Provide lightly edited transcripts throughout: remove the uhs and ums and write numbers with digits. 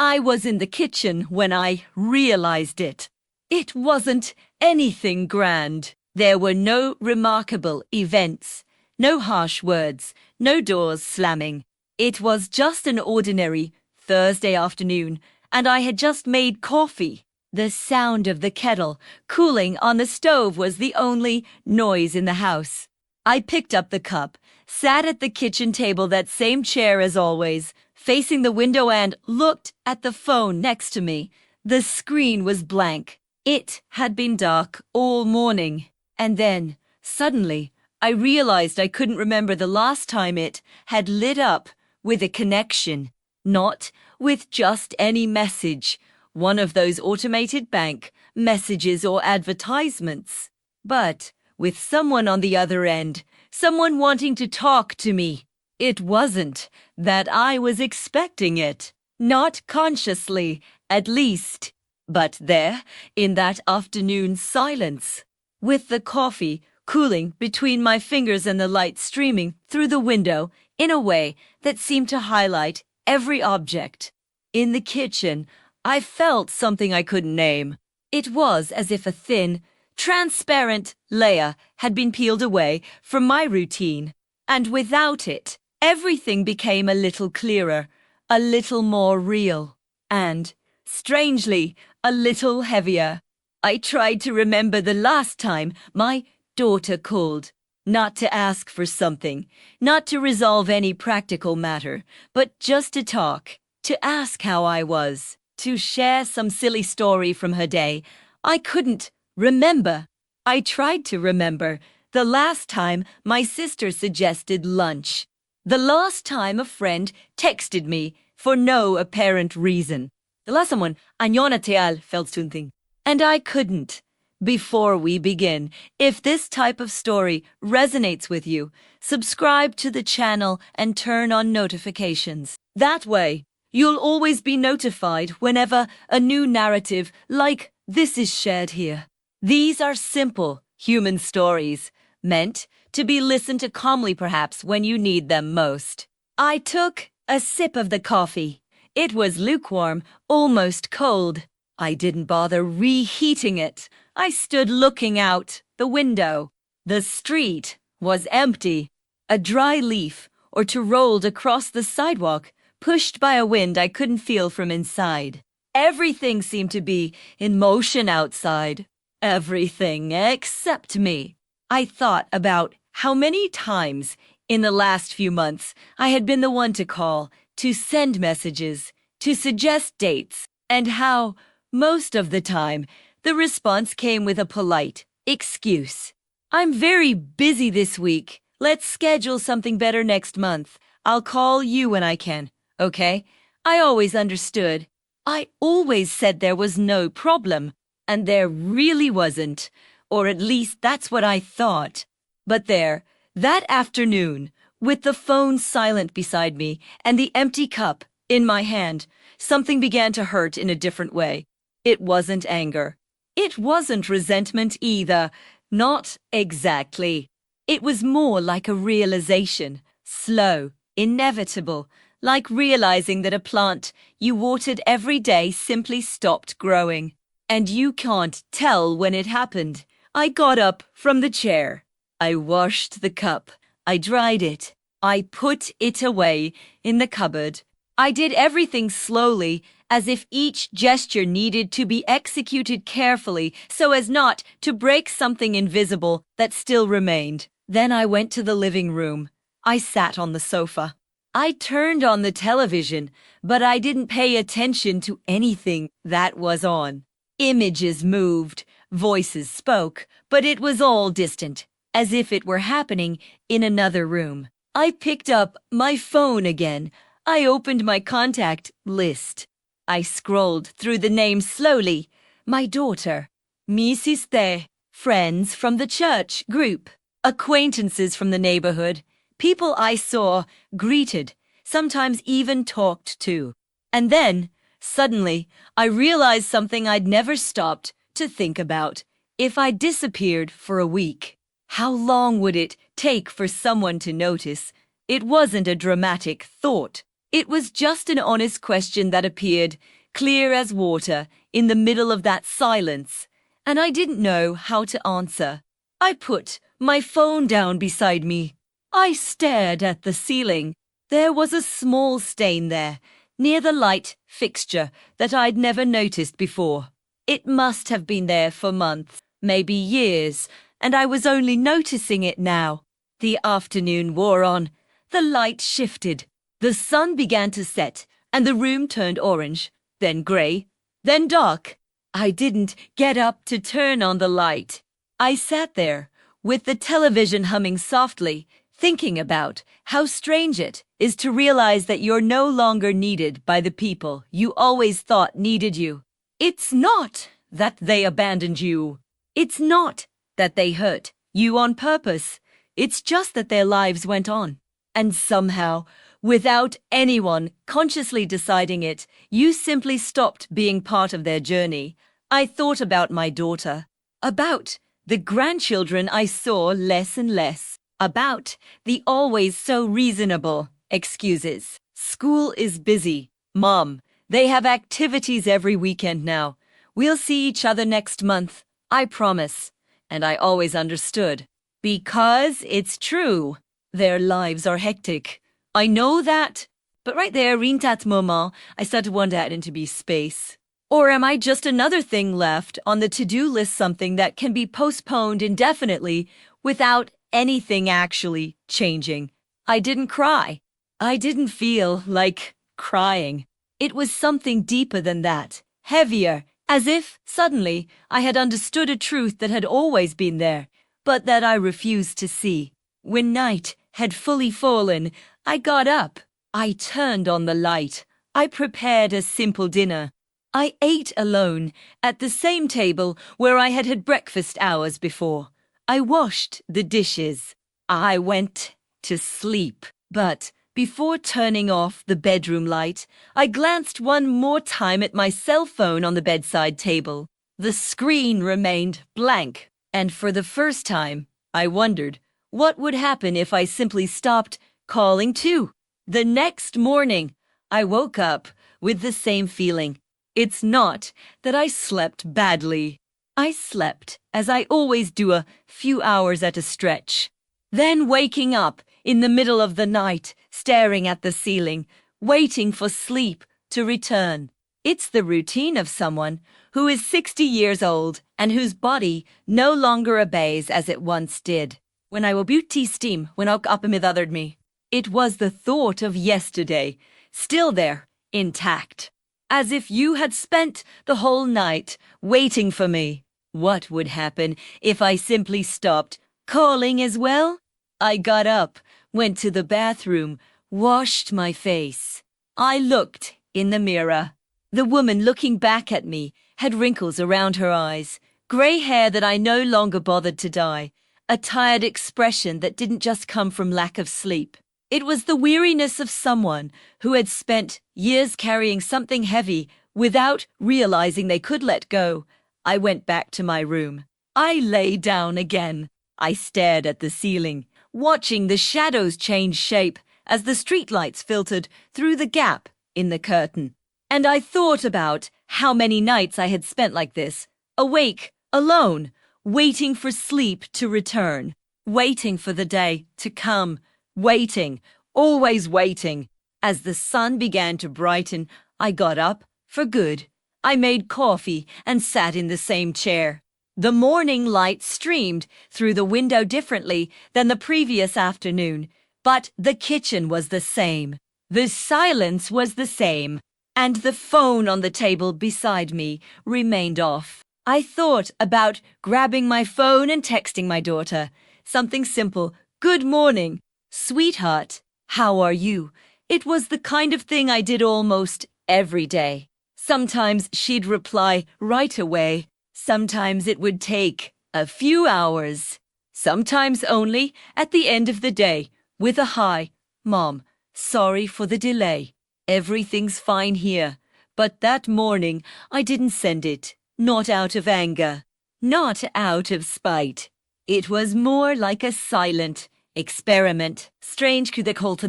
I was in the kitchen when I realized it. It wasn't anything grand. There were no remarkable events, no harsh words, no doors slamming. It was just an ordinary Thursday afternoon, and I had just made coffee. The sound of the kettle cooling on the stove was the only noise in the house. I picked up the cup, sat at the kitchen table, that same chair as always, facing the window, and looked at the phone next to me. The screen was blank. It had been dark all morning. And then, suddenly, I realized I couldn't remember the last time it had lit up with a connection. Not with just any message, one of those automated bank messages or advertisements, but with someone on the other end, someone wanting to talk to me. It wasn't that I was expecting it, not consciously, at least. But there, in that afternoon silence, with the coffee cooling between my fingers and the light streaming through the window in a way that seemed to highlight every object. In the kitchen, I felt something I couldn't name. It was as if a thin, transparent layer had been peeled away from my routine, and without it, everything became a little clearer, a little more real, and, strangely, a little heavier. I tried to remember the last time my daughter called, not to ask for something, not to resolve any practical matter, but just to talk, to ask how I was, to share some silly story from her day. I couldn't remember. I tried to remember the last time my sister suggested lunch, the last time a friend texted me for no apparent reason, the last someone anyona teal felt something, and I couldn't. Before we begin, if this type of story resonates with you, subscribe to the channel and turn on notifications. That way, you'll always be notified whenever a new narrative like this is shared here. These are simple human stories, meant to be listened to calmly perhaps when you need them most. I took a sip of the coffee. It was lukewarm, almost cold. I didn't bother reheating it. I stood looking out the window. The street was empty. A dry leaf or two rolled across the sidewalk, pushed by a wind I couldn't feel from inside. Everything seemed to be in motion outside. Everything except me. I thought about how many times in the last few months I had been the one to call, to send messages, to suggest dates, and how, most of the time, the response came with a polite excuse. I'm very busy this week. Let's schedule something better next month. I'll call you when I can, okay? I always understood. I always said there was no problem, and there really wasn't, or at least that's what I thought. But there, that afternoon, with the phone silent beside me and the empty cup in my hand, something began to hurt in a different way. It wasn't anger. It wasn't resentment either. Not exactly. It was more like a realization, slow, inevitable, like realizing that a plant you watered every day simply stopped growing. And you can't tell when it happened. I got up from the chair. I washed the cup. I dried it. I put it away in the cupboard. I did everything slowly, as if each gesture needed to be executed carefully so as not to break something invisible that still remained. Then I went to the living room. I sat on the sofa. I turned on the television, but I didn't pay attention to anything that was on. Images moved, voices spoke, but it was all distant, as if it were happening in another room. I picked up my phone again. I opened my contact list. I scrolled through the names slowly. My daughter, mi sister, friends from the church group, acquaintances from the neighborhood, people I saw, greeted, sometimes even talked to. And then, suddenly, I realized something I'd never stopped to think about. If I disappeared for a week, how long would it take for someone to notice? It wasn't a dramatic thought. It was just an honest question that appeared, clear as water, in the middle of that silence, and I didn't know how to answer. I put my phone down beside me. I stared at the ceiling. There was a small stain there, near the light fixture, that I'd never noticed before. It must have been there for months, maybe years, and I was only noticing it now. The afternoon wore on. The light shifted. The sun began to set, and the room turned orange, then grey, then dark. I didn't get up to turn on the light. I sat there, with the television humming softly, thinking about how strange it is to realize that you're no longer needed by the people you always thought needed you. It's not that they abandoned you. It's not that they hurt you on purpose. It's just that their lives went on. And somehow, without anyone consciously deciding it, you simply stopped being part of their journey. I thought about my daughter, about the grandchildren I saw less and less, about the always so reasonable excuses. School is busy. Mom, they have activities every weekend now. We'll see each other next month, I promise. And I always understood. Because it's true. Their lives are hectic. I know that. But right there, in that moment, I started to wonder it into be space. Or am I just another thing left on the to-do list, something that can be postponed indefinitely without anything actually changing? I didn't cry. I didn't feel like crying. It was something deeper than that, heavier, as if suddenly I had understood a truth that had always been there, but that I refused to see. When night had fully fallen, I got up. I turned on the light. I prepared a simple dinner. I ate alone at the same table where I had had breakfast hours before. I washed the dishes. I went to sleep. But before turning off the bedroom light, I glanced one more time at my cell phone on the bedside table. The screen remained blank, and for the first time, I wondered what would happen if I simply stopped calling too. The next morning, I woke up with the same feeling. It's not that I slept badly. I slept as I always do, a few hours at a stretch. Then waking up in the middle of the night, staring at the ceiling, waiting for sleep to return. It's the routine of someone who is 60 years old and whose body no longer obeys as it once did. When I will beauty steam when I up with othered me. It was the thought of yesterday, still there, intact. As if you had spent the whole night waiting for me. What would happen if I simply stopped calling as well? I got up, went to the bathroom, washed my face. I looked in the mirror. The woman looking back at me had wrinkles around her eyes, grey hair that I no longer bothered to dye, a tired expression that didn't just come from lack of sleep. It was the weariness of someone who had spent years carrying something heavy without realizing they could let go. I went back to my room. I lay down again. I stared at the ceiling, watching the shadows change shape as the streetlights filtered through the gap in the curtain. And I thought about how many nights I had spent like this, awake, alone, waiting for sleep to return, waiting for the day to come, waiting, always waiting. As the sun began to brighten, I got up for good. I made coffee and sat in the same chair. The morning light streamed through the window differently than the previous afternoon, but the kitchen was the same. The silence was the same, and the phone on the table beside me remained off. I thought about grabbing my phone and texting my daughter. Something simple. Good morning. Sweetheart, how are you? It was the kind of thing I did almost every day. Sometimes she'd reply right away. Sometimes it would take a few hours. Sometimes only at the end of the day with a hi, Mom, sorry for the delay. Everything's fine here. But that morning I didn't send it. Not out of anger. Not out of spite. It was more like a silent Experiment. Strange que d'écouter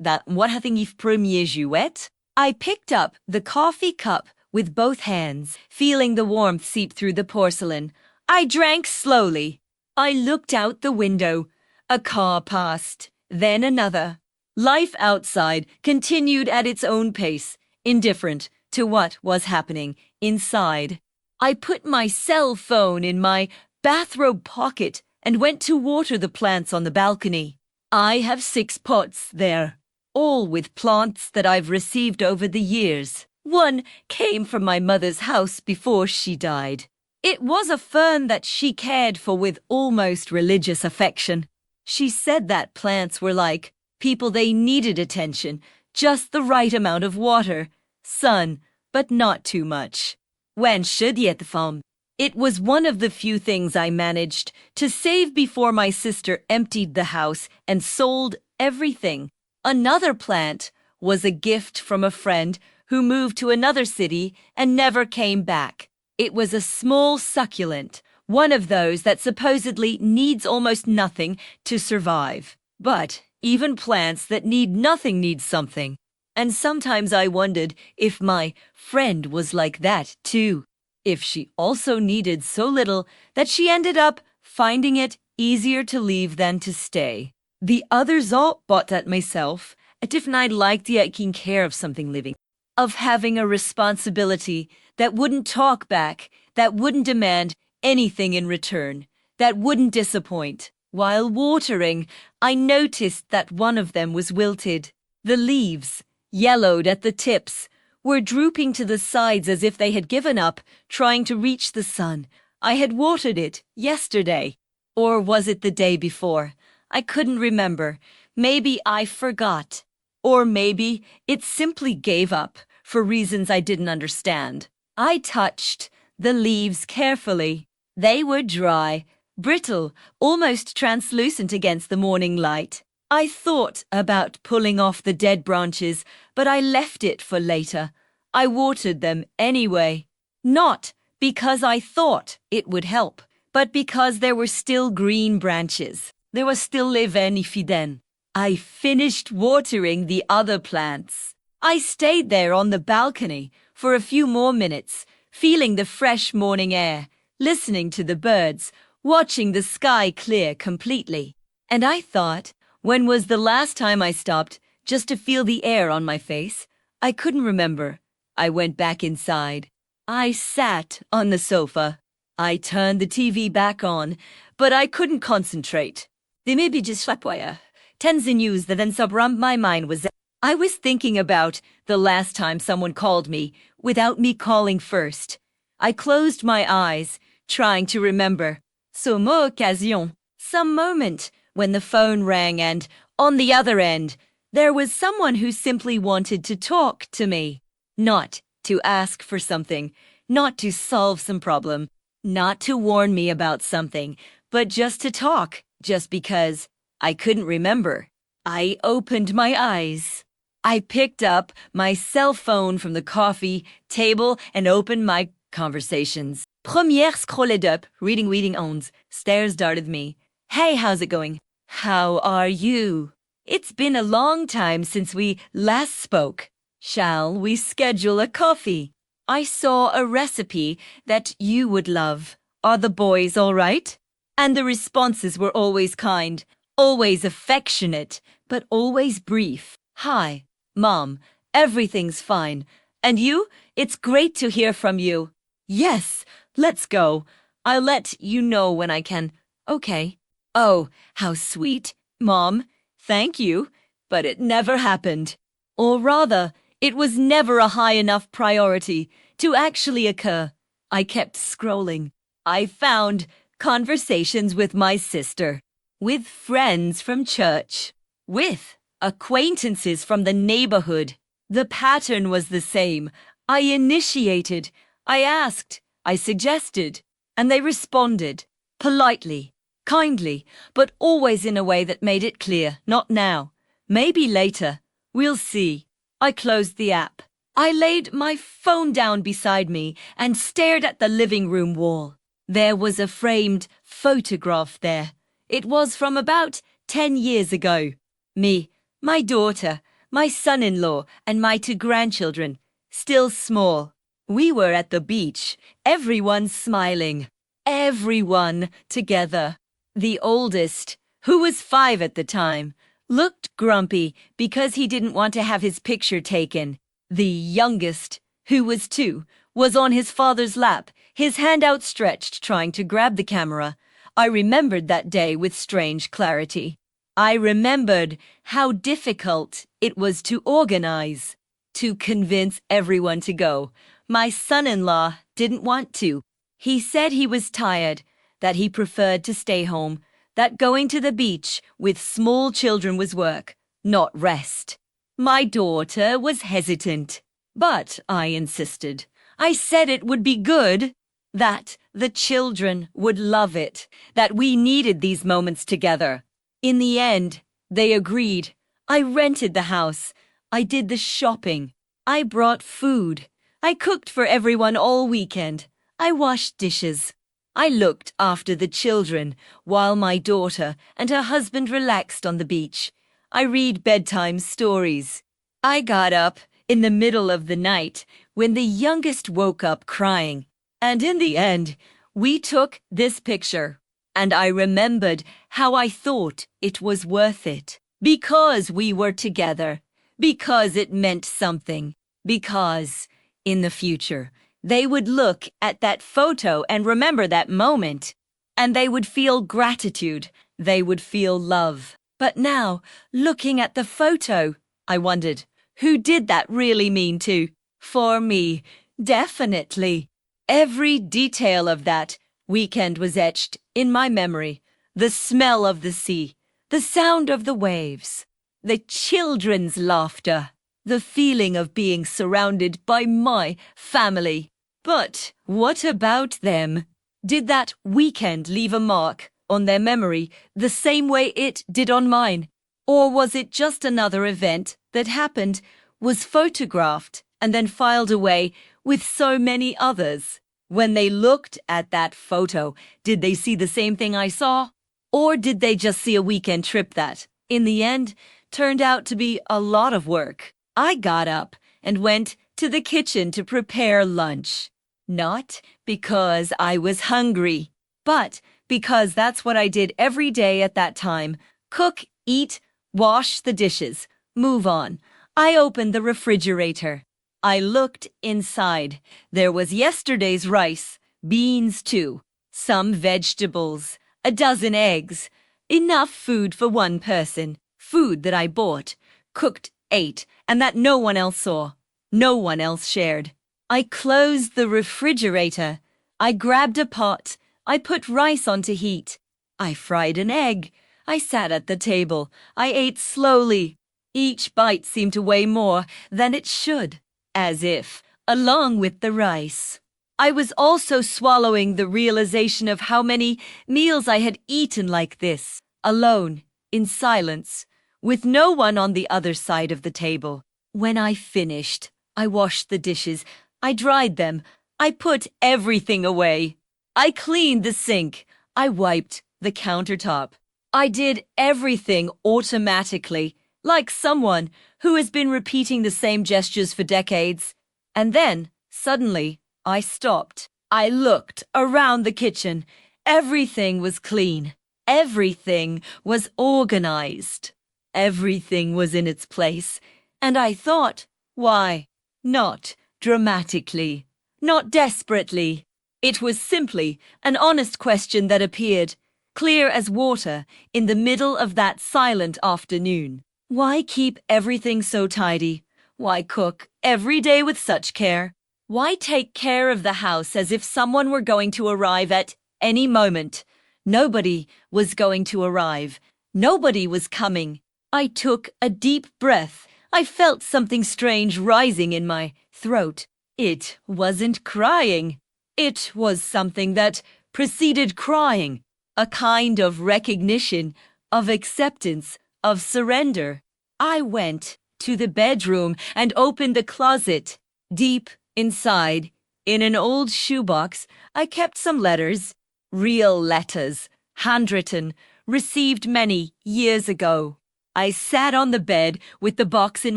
that what having if premier jouet? I picked up the coffee cup with both hands, feeling the warmth seep through the porcelain. I drank slowly. I looked out the window. A car passed, then another. Life outside continued at its own pace, indifferent to what was happening inside. I put my cell phone in my bathrobe pocket and went to water the plants on the balcony. I have 6 pots there, all with plants that I've received over the years. One came from my mother's house before she died. It was a fern that she cared for with almost religious affection. She said that plants were like people, they needed attention, just the right amount of water, sun, but not too much. When should yet the farm? It was one of the few things I managed to save before my sister emptied the house and sold everything. Another plant was a gift from a friend who moved to another city and never came back. It was a small succulent, one of those that supposedly needs almost nothing to survive. But even plants that need nothing need something. And sometimes I wondered if my friend was like that too. If she also needed so little that she ended up finding it easier to leave than to stay. The others all bought that myself, as if I'd like taking care of something living, of having a responsibility that wouldn't talk back, that wouldn't demand anything in return, that wouldn't disappoint. While watering, I noticed that one of them was wilted. The leaves, yellowed at the tips, were drooping to the sides as if they had given up trying to reach the sun. I had watered it yesterday. Or was it the day before? I couldn't remember. Maybe I forgot. Or maybe it simply gave up for reasons I didn't understand. I touched the leaves carefully. They were dry, brittle, almost translucent against the morning light. I thought about pulling off the dead branches, but I left it for later. I watered them anyway. Not because I thought it would help, but because there were still green branches. There was still le vent ifiden. I finished watering the other plants. I stayed there on the balcony for a few more minutes, feeling the fresh morning air, listening to the birds, watching the sky clear completely. And I thought, when was the last time I stopped just to feel the air on my face? I couldn't remember. I went back inside. I sat on the sofa. I turned the TV back on, but I couldn't concentrate. The maybe just slapwire. Tens in news that then subrammed my mind was I was thinking about the last time someone called me without me calling first. I closed my eyes, trying to remember. Some occasion, some moment when the phone rang and, on the other end, there was someone who simply wanted to talk to me. Not to ask for something, not to solve some problem, not to warn me about something, but just to talk, just because I couldn't remember. I opened my eyes. I picked up my cell phone from the coffee table and opened my conversations. Première scrolled up, reading ons, stares darted me. Hey, how's it going? How are you? It's been a long time since we last spoke. Shall we schedule a coffee? I saw a recipe that you would love. Are the boys all right? And the responses were always kind, always affectionate, but always brief. Hi, Mom, everything's fine. And you? It's great to hear from you. Yes, let's go. I'll let you know when I can. Okay. Oh, how sweet, Mom. Thank you. But it never happened. Or rather, it was never a high enough priority to actually occur. I kept scrolling. I found conversations with my sister, with friends from church, with acquaintances from the neighborhood. The pattern was the same. I initiated, I asked, I suggested, and they responded, politely, kindly, but always in a way that made it clear, not now, maybe later, we'll see. I closed the app. I laid my phone down beside me and stared at the living room wall. There was a framed photograph there. It was from about 10 years ago. Me, my daughter, my son-in-law, and my 2 grandchildren, still small. We were at the beach, everyone smiling. Everyone together. The oldest, who was 5 at the time, looked grumpy because he didn't want to have his picture taken. The youngest, who was 2, was on his father's lap, his hand outstretched, trying to grab the camera. I remembered that day with strange clarity. I remembered how difficult it was to organize, to convince everyone to go. My son-in-law didn't want to. He said he was tired, that he preferred to stay home, that going to the beach with small children was work, not rest. My daughter was hesitant, but I insisted. I said it would be good, that the children would love it, that we needed these moments together. In the end, they agreed. I rented the house. I did the shopping. I brought food. I cooked for everyone all weekend. I washed dishes. I looked after the children while my daughter and her husband relaxed on the beach. I read bedtime stories. I got up in the middle of the night when the youngest woke up crying. And in the end, we took this picture. And I remembered how I thought it was worth it. Because we were together. Because it meant something. Because in the future, they would look at that photo and remember that moment. And they would feel gratitude. They would feel love. But now, looking at the photo, I wondered, who did that really mean to? For me, definitely. Every detail of that weekend was etched in my memory. The smell of the sea, the sound of the waves, the children's laughter, the feeling of being surrounded by my family. But what about them? Did that weekend leave a mark on their memory the same way it did on mine? Or was it just another event that happened, was photographed, and then filed away with so many others? When they looked at that photo, did they see the same thing I saw? Or did they just see a weekend trip that, in the end, turned out to be a lot of work? I got up and went to the kitchen to prepare lunch. Not because I was hungry, but because that's what I did every day at that time. Cook, eat, wash the dishes, move on. I opened the refrigerator. I looked inside. There was yesterday's rice, beans too, some vegetables, a dozen eggs. Enough food for one person. Food that I bought, cooked, ate, and that no one else saw. No one else shared. I closed the refrigerator. I grabbed a pot. I put rice on to heat. I fried an egg. I sat at the table. I ate slowly. Each bite seemed to weigh more than it should, as if, along with the rice, I was also swallowing the realization of how many meals I had eaten like this, alone, in silence, with no one on the other side of the table. When I finished, I washed the dishes. I dried them. I put everything away. I cleaned the sink. I wiped the countertop. I did everything automatically, like someone who has been repeating the same gestures for decades. And then, suddenly, I stopped. I looked around the kitchen. Everything was clean. Everything was organized. Everything was in its place. And I thought, why? Not dramatically. Not desperately. It was simply an honest question that appeared, clear as water, in the middle of that silent afternoon. Why keep everything so tidy? Why cook every day with such care? Why take care of the house as if someone were going to arrive at any moment? Nobody was going to arrive. Nobody was coming. I took a deep breath. I felt something strange rising in my throat. It wasn't crying. It was something that preceded crying. A kind of recognition, of acceptance, of surrender. I went to the bedroom and opened the closet. Deep inside, in an old shoebox, I kept some letters. Real letters, handwritten, received many years ago. I sat on the bed with the box in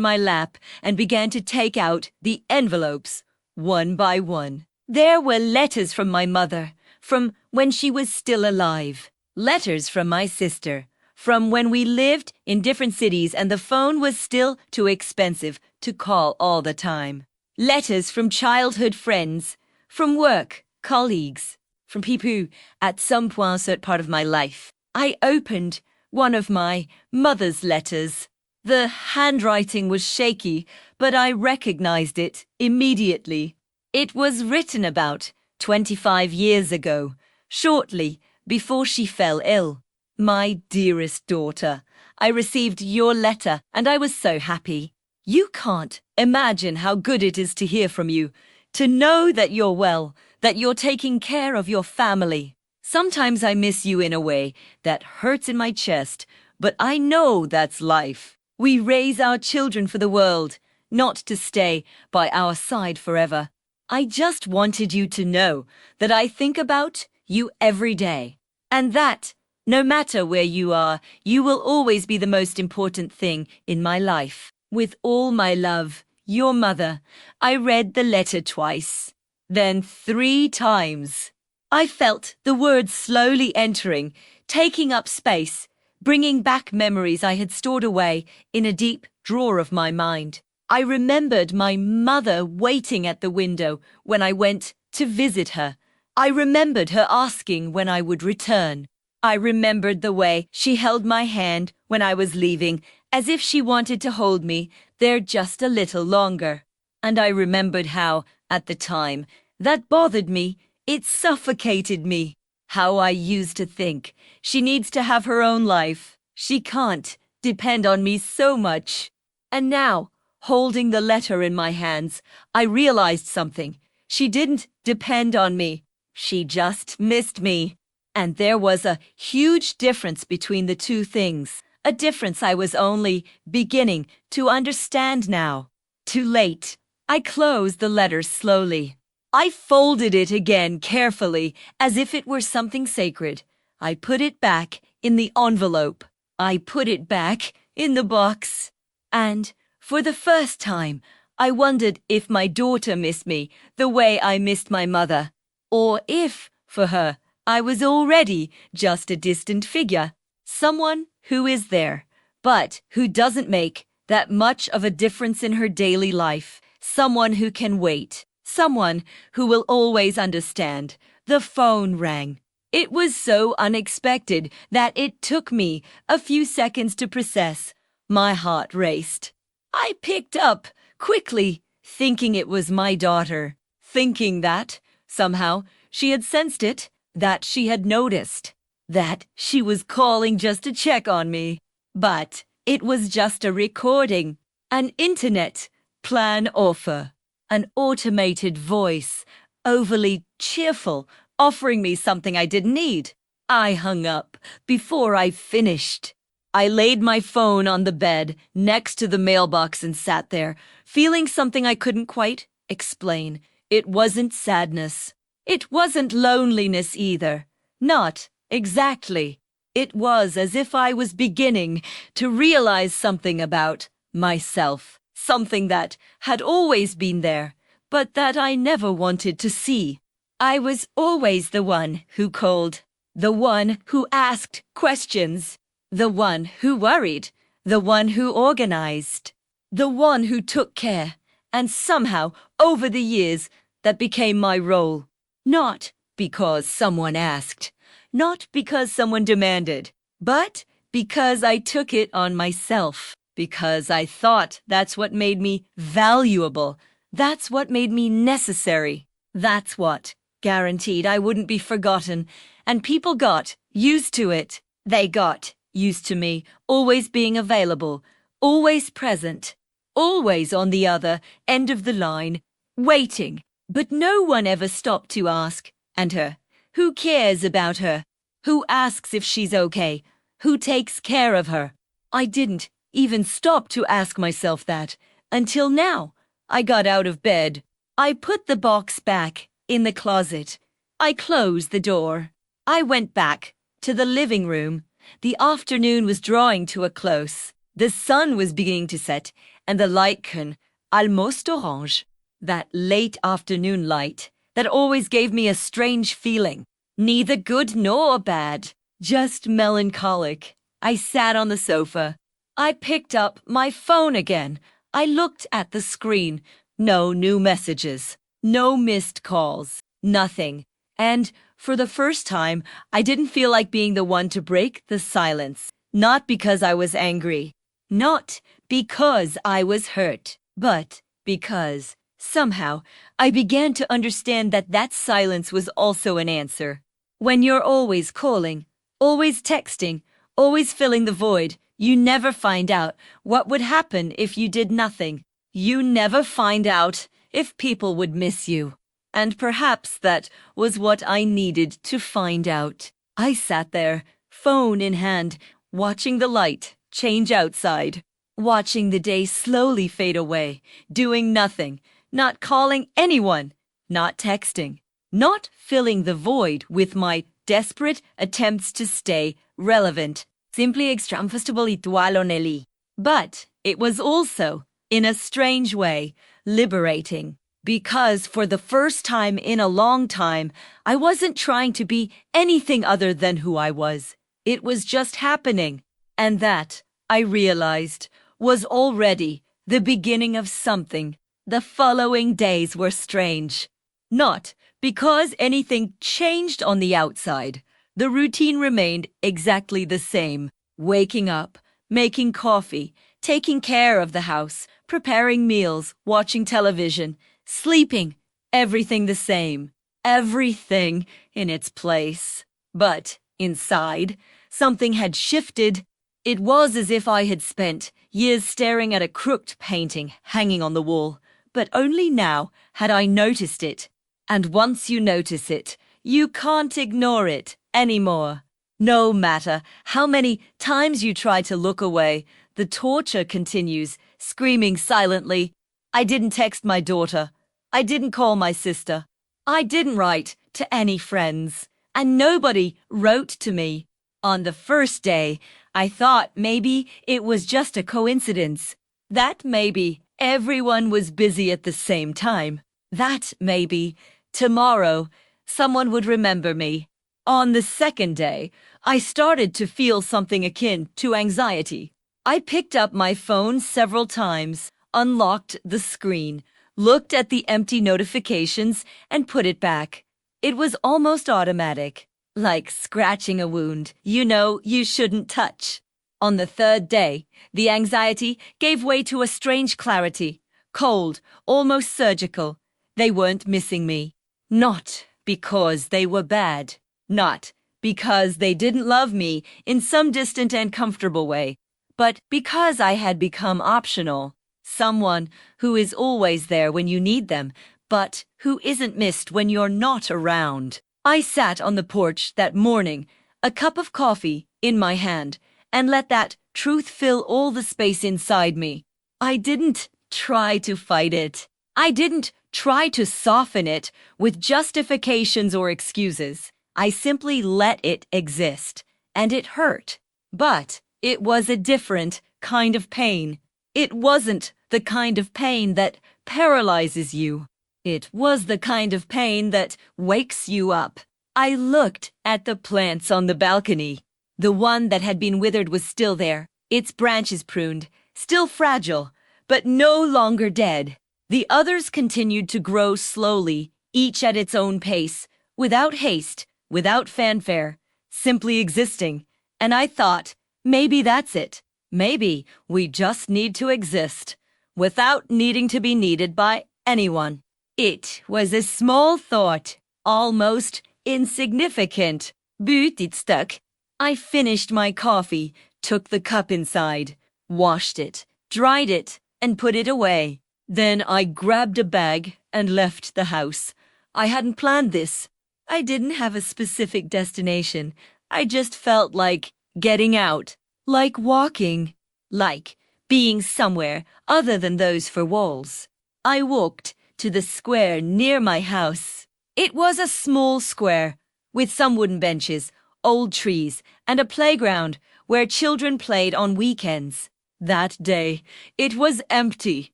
my lap and began to take out the envelopes, one by one. There were letters from my mother, from when she was still alive. Letters from my sister, from when we lived in different cities and the phone was still too expensive to call all the time. Letters from childhood friends, from work, colleagues, from people who, at some point, certain part of my life. I opened one of my mother's letters. The handwriting was shaky, but I recognized it immediately. It was written about 25 years ago, shortly before she fell ill. My dearest daughter, I received your letter and I was so happy. You can't imagine how good it is to hear from you, to know that you're well, that you're taking care of your family. Sometimes I miss you in a way that hurts in my chest, but I know that's life. We raise our children for the world, not to stay by our side forever. I just wanted you to know that I think about you every day, and that, no matter where you are, you will always be the most important thing in my life. With all my love, your mother. I read the letter twice, then 3 times. I felt the words slowly entering, taking up space, bringing back memories I had stored away in a deep drawer of my mind. I remembered my mother waiting at the window when I went to visit her. I remembered her asking when I would return. I remembered the way she held my hand when I was leaving, as if she wanted to hold me there just a little longer. And I remembered how, at the time, that bothered me. It suffocated me. How I used to think, she needs to have her own life. She can't depend on me so much. And now, holding the letter in my hands, I realized something. She didn't depend on me. She just missed me. And there was a huge difference between the two things. A difference I was only beginning to understand now. Too late. I closed the letter slowly. I folded it again carefully, as if it were something sacred. I put it back in the envelope. I put it back in the box. And for the first time, I wondered if my daughter missed me the way I missed my mother, or if, for her, I was already just a distant figure, someone who is there, but who doesn't make that much of a difference in her daily life, someone who can wait. Someone who will always understand. The phone rang. It was so unexpected that it took me a few seconds to process. My heart raced. I picked up quickly, thinking it was my daughter, thinking that, somehow, she had sensed it, that she had noticed, that she was calling just to check on me. But it was just a recording, an internet plan offer. An automated voice, overly cheerful, offering me something I didn't need. I hung up before I finished. I laid my phone on the bed next to the mailbox and sat there, feeling something I couldn't quite explain. It wasn't sadness. It wasn't loneliness either. Not exactly. It was as if I was beginning to realize something about myself. Something that had always been there, but that I never wanted to see. I was always the one who called, the one who asked questions, the one who worried, the one who organized, the one who took care, and somehow, over the years, that became my role. Not because someone asked, not because someone demanded, but because I took it on myself. Because I thought that's what made me valuable. That's what made me necessary. That's what guaranteed I wouldn't be forgotten. And people got used to it. They got used to me always being available, always present, always on the other end of the line, waiting. But no one ever stopped to ask. And her? Who cares about her? Who asks if she's okay? Who takes care of her? I didn't even stop to ask myself that, until now. I got out of bed. I put the box back in the closet. I closed the door. I went back to the living room. The afternoon was drawing to a close. The sun was beginning to set, and the light turned almost orange. That late afternoon light that always gave me a strange feeling. Neither good nor bad, just melancholic. I sat on the sofa. I picked up my phone again. I looked at the screen. No new messages. No missed calls. Nothing. And for the first time, I didn't feel like being the one to break the silence. Not because I was angry. Not because I was hurt. But because, somehow, I began to understand that that silence was also an answer. When you're always calling, always texting, always filling the void, you never find out what would happen if you did nothing. You never find out if people would miss you. And perhaps that was what I needed to find out. I sat there, phone in hand, watching the light change outside, watching the day slowly fade away, doing nothing, not calling anyone, not texting, not filling the void with my desperate attempts to stay relevant. Simply extramfestivalitualoneli. But it was also, in a strange way, liberating. Because for the first time in a long time, I wasn't trying to be anything other than who I was. It was just happening. And that, I realized, was already the beginning of something. The following days were strange. Not because anything changed on the outside. The routine remained exactly the same. Waking up, making coffee, taking care of the house, preparing meals, watching television, sleeping, everything the same. Everything in its place. But inside, something had shifted. It was as if I had spent years staring at a crooked painting hanging on the wall. But only now had I noticed it. And once you notice it, you can't ignore it anymore. No matter how many times you try to look away, the torture continues, screaming silently. I didn't text my daughter. I didn't call my sister. I didn't write to any friends. And nobody wrote to me. On the first day, I thought maybe it was just a coincidence. That maybe everyone was busy at the same time. That maybe tomorrow someone would remember me. On the second day, I started to feel something akin to anxiety. I picked up my phone several times, unlocked the screen, looked at the empty notifications, and put it back. It was almost automatic, like scratching a wound you shouldn't touch. On the third day, the anxiety gave way to a strange clarity, cold, almost surgical. They weren't missing me. Not because they were bad. Not because they didn't love me in some distant and comfortable way, but because I had become optional. Someone who is always there when you need them, but who isn't missed when you're not around. I sat on the porch that morning, a cup of coffee in my hand, and let that truth fill all the space inside me. I didn't try to fight it. I didn't try to soften it with justifications or excuses. I simply let it exist, and it hurt. But it was a different kind of pain. It wasn't the kind of pain that paralyzes you. It was the kind of pain that wakes you up. I looked at the plants on the balcony. The one that had been withered was still there, its branches pruned, still fragile, but no longer dead. The others continued to grow slowly, each at its own pace, without haste, without fanfare, simply existing. And I thought, maybe that's it. Maybe we just need to exist, without needing to be needed by anyone. It was a small thought, almost insignificant, but it stuck. I finished my coffee, took the cup inside, washed it, dried it, and put it away. Then I grabbed a bag and left the house. I hadn't planned this. I didn't have a specific destination. I just felt like getting out, like walking, like being somewhere other than those four walls. I walked to the square near my house. It was a small square with some wooden benches, old trees, and a playground where children played on weekends. That day, it was empty.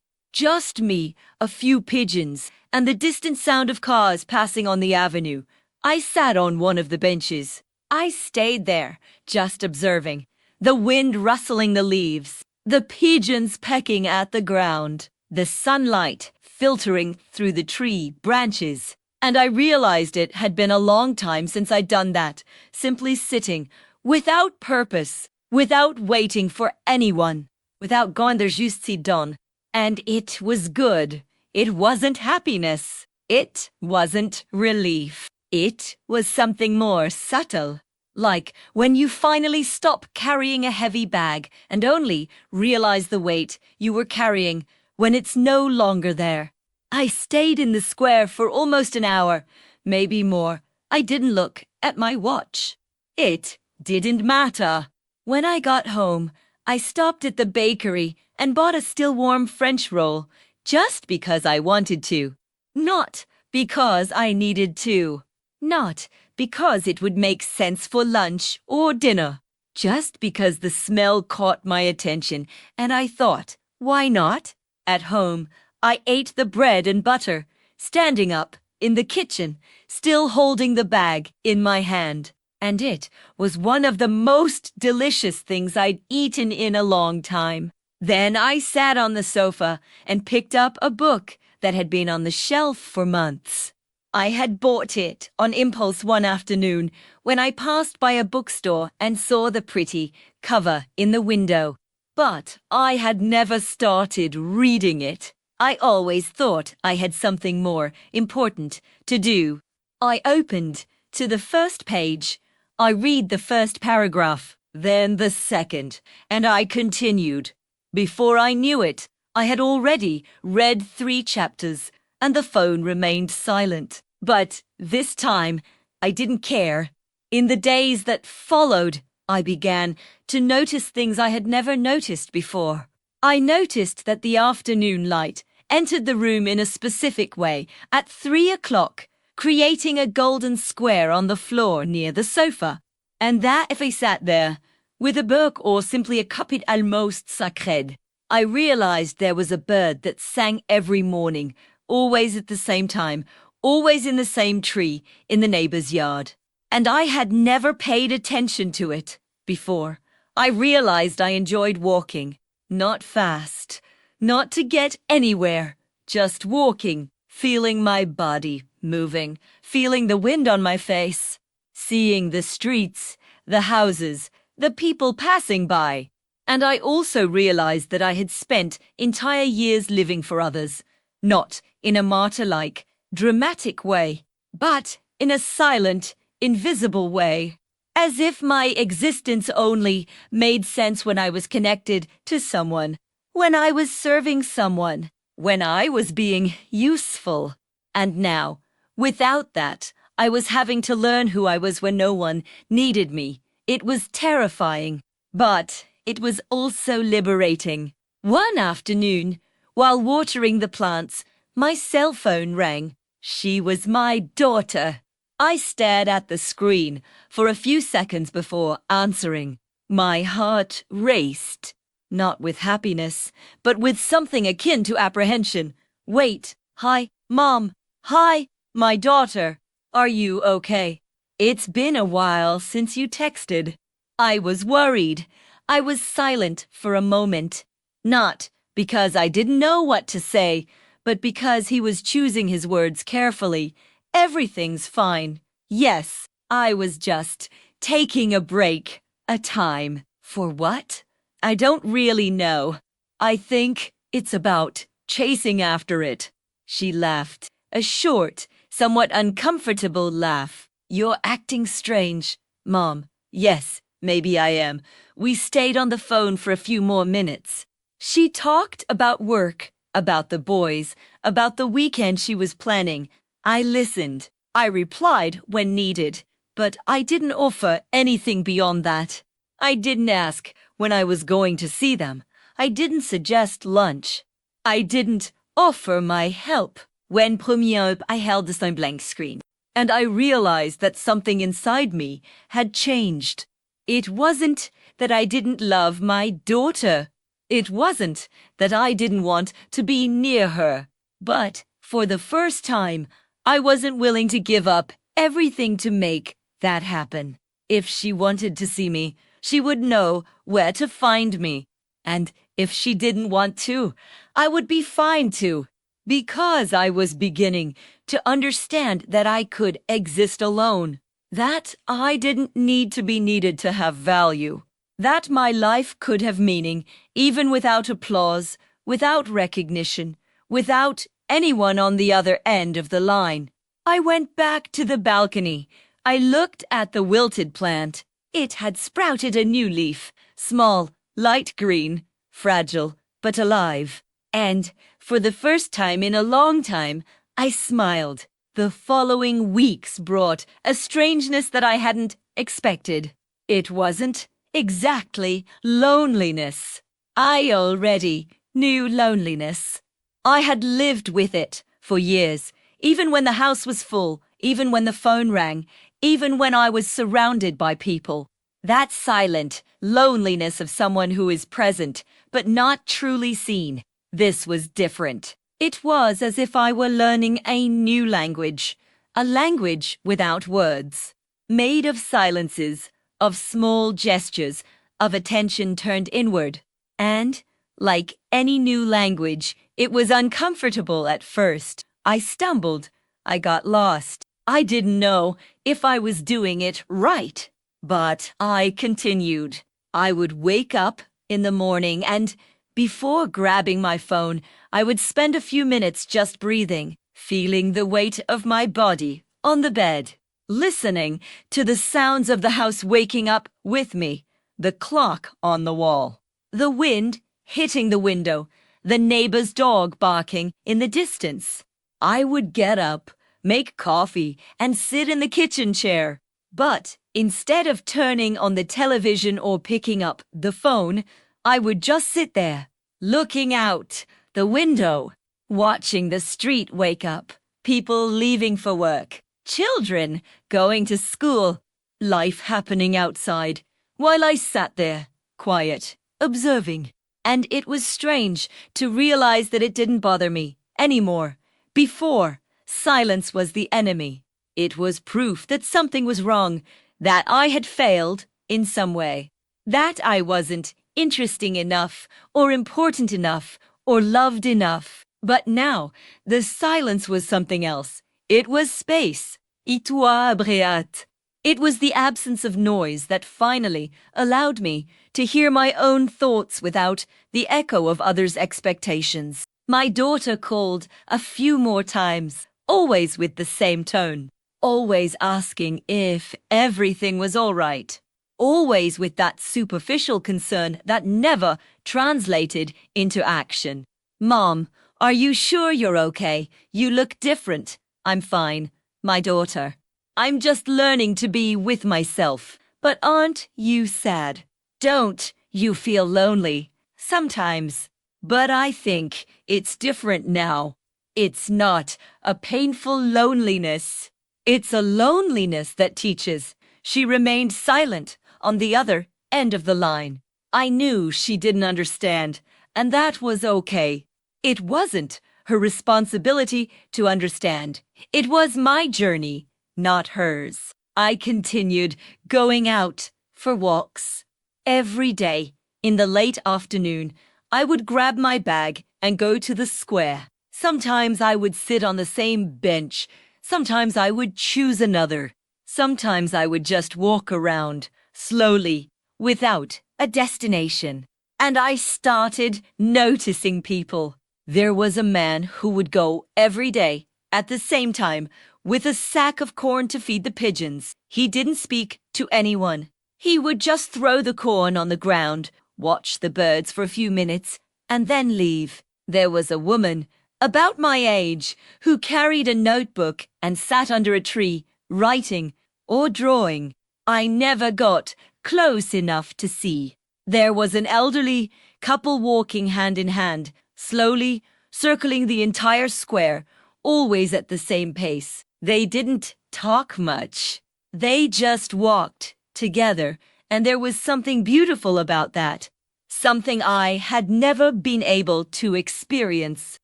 Just me, a few pigeons, and the distant sound of cars passing on the avenue. I sat on one of the benches. I stayed there, just observing. The wind rustling the leaves, the pigeons pecking at the ground, the sunlight filtering through the tree branches. And I realized it had been a long time since I'd done that, simply sitting, without purpose, without waiting for anyone, without going there juste si done. And it was good. It wasn't happiness. It wasn't relief. It was something more subtle. Like when you finally stop carrying a heavy bag and only realize the weight you were carrying when it's no longer there. I stayed in the square for almost an hour, maybe more. I didn't look at my watch. It didn't matter. When I got home, I stopped at the bakery and bought a still warm French roll just because I wanted to. Not because I needed to. Not because it would make sense for lunch or dinner. Just because the smell caught my attention and I thought, why not? At home, I ate the bread and butter, standing up in the kitchen, still holding the bag in my hand. And it was one of the most delicious things I'd eaten in a long time. Then I sat on the sofa and picked up a book that had been on the shelf for months. I had bought it on impulse one afternoon when I passed by a bookstore and saw the pretty cover in the window. But I had never started reading it. I always thought I had something more important to do. I opened to the first page. I read the first paragraph, then the second, and I continued. Before I knew it, I had already read 3 chapters, and the phone remained silent. But this time, I didn't care. In the days that followed, I began to notice things I had never noticed before. I noticed that the afternoon light entered the room in a specific way at 3 o'clock, creating a golden square on the floor near the sofa. And that if I sat there, with a book or simply a cuppa almost sacred, I realized there was a bird that sang every morning, always at the same time, always in the same tree in the neighbor's yard. And I had never paid attention to it before. I realized I enjoyed walking, not fast, not to get anywhere, just walking, feeling my body moving, feeling the wind on my face, seeing the streets, the houses, the people passing by. And I also realized that I had spent entire years living for others, not in a martyr-like, dramatic way, but in a silent, invisible way, as if my existence only made sense when I was connected to someone, when I was serving someone, when I was being useful. And now, without that, I was having to learn who I was when no one needed me. It was terrifying, but it was also liberating. One afternoon, while watering the plants, my cell phone rang. She was my daughter. I stared at the screen for a few seconds before answering. My heart raced, not with happiness, but with something akin to apprehension. Wait, hi, Mom. Hi, my daughter. Are you okay? It's been a while since you texted. I was worried. I was silent for a moment. Not because I didn't know what to say, but because he was choosing his words carefully. Everything's fine. Yes, I was just taking a break, a time. For what? I don't really know. I think it's about chasing after it. She laughed, a short, somewhat uncomfortable laugh. You're acting strange, Mom. Yes, maybe I am. We stayed on the phone for a few more minutes. She talked about work, about the boys, about the weekend she was planning. I listened. I replied when needed, but I didn't offer anything beyond that. I didn't ask when I was going to see them. I didn't suggest lunch. I didn't offer my help. When premier I held the blank screen. and I realized that something inside me had changed. It wasn't that I didn't love my daughter. It wasn't that I didn't want to be near her. But for the first time, I wasn't willing to give up everything to make that happen. If she wanted to see me, she would know where to find me. And if she didn't want to, I would be fine to. Because I was beginning to understand that I could exist alone. That I didn't need to be needed to have value. That my life could have meaning even without applause, without recognition, without anyone on the other end of the line. I went back to the balcony. I looked at the wilted plant. It had sprouted a new leaf, small, light green, fragile, but alive. And for the first time in a long time, I smiled. The following weeks brought a strangeness that I hadn't expected. It wasn't exactly loneliness. I already knew loneliness. I had lived with it for years, even when the house was full, even when the phone rang, even when I was surrounded by people. That silent loneliness of someone who is present, but not truly seen. This was different. It was as if I were learning a new language, a language without words, made of silences, of small gestures, of attention turned inward. And, like any new language, it was uncomfortable at first. I stumbled. I got lost. I didn't know if I was doing it right. But I continued. I would wake up in the morning and, before grabbing my phone, I would spend a few minutes just breathing, feeling the weight of my body on the bed, listening to the sounds of the house waking up with me, the clock on the wall, the wind hitting the window, the neighbor's dog barking in the distance. I would get up, make coffee, and sit in the kitchen chair. But instead of turning on the television or picking up the phone, I would just sit there, looking out the window, watching the street wake up, people leaving for work, children going to school, life happening outside, while I sat there, quiet, observing. And it was strange to realize that it didn't bother me anymore. Before, silence was the enemy. It was proof that something was wrong, that I had failed in some way, that I wasn't interesting enough or important enough or loved enough. But now, the silence was something else. It was space. Et toi, Bréat. It was the absence of noise that finally allowed me to hear my own thoughts without the echo of others' expectations. My daughter called a few more times, always with the same tone, always asking if everything was all right, always with that superficial concern that never translated into action. Mom, are you sure you're okay? You look different. I'm fine. My daughter. I'm just learning to be with myself. But aren't you sad? Don't you feel lonely? Sometimes. But I think it's different now. It's not a painful loneliness. It's a loneliness that teaches. She remained silent on the other end of the line. I knew she didn't understand, and that was okay. It wasn't her responsibility to understand. It was my journey, not hers. I continued going out for walks. Every day, in the late afternoon, I would grab my bag and go to the square. Sometimes I would sit on the same bench. Sometimes I would choose another. Sometimes I would just walk around, slowly, without a destination. And I started noticing people. There was a man who would go every day, at the same time, with a sack of corn to feed the pigeons. He didn't speak to anyone. He would just throw the corn on the ground, watch the birds for a few minutes, and then leave. There was a woman, about my age, who carried a notebook and sat under a tree, writing or drawing. I never got close enough to see. There was an elderly couple walking hand in hand, slowly circling the entire square, always at the same pace. They didn't talk much. They just walked together, and there was something beautiful about that. Something I had never been able to experience.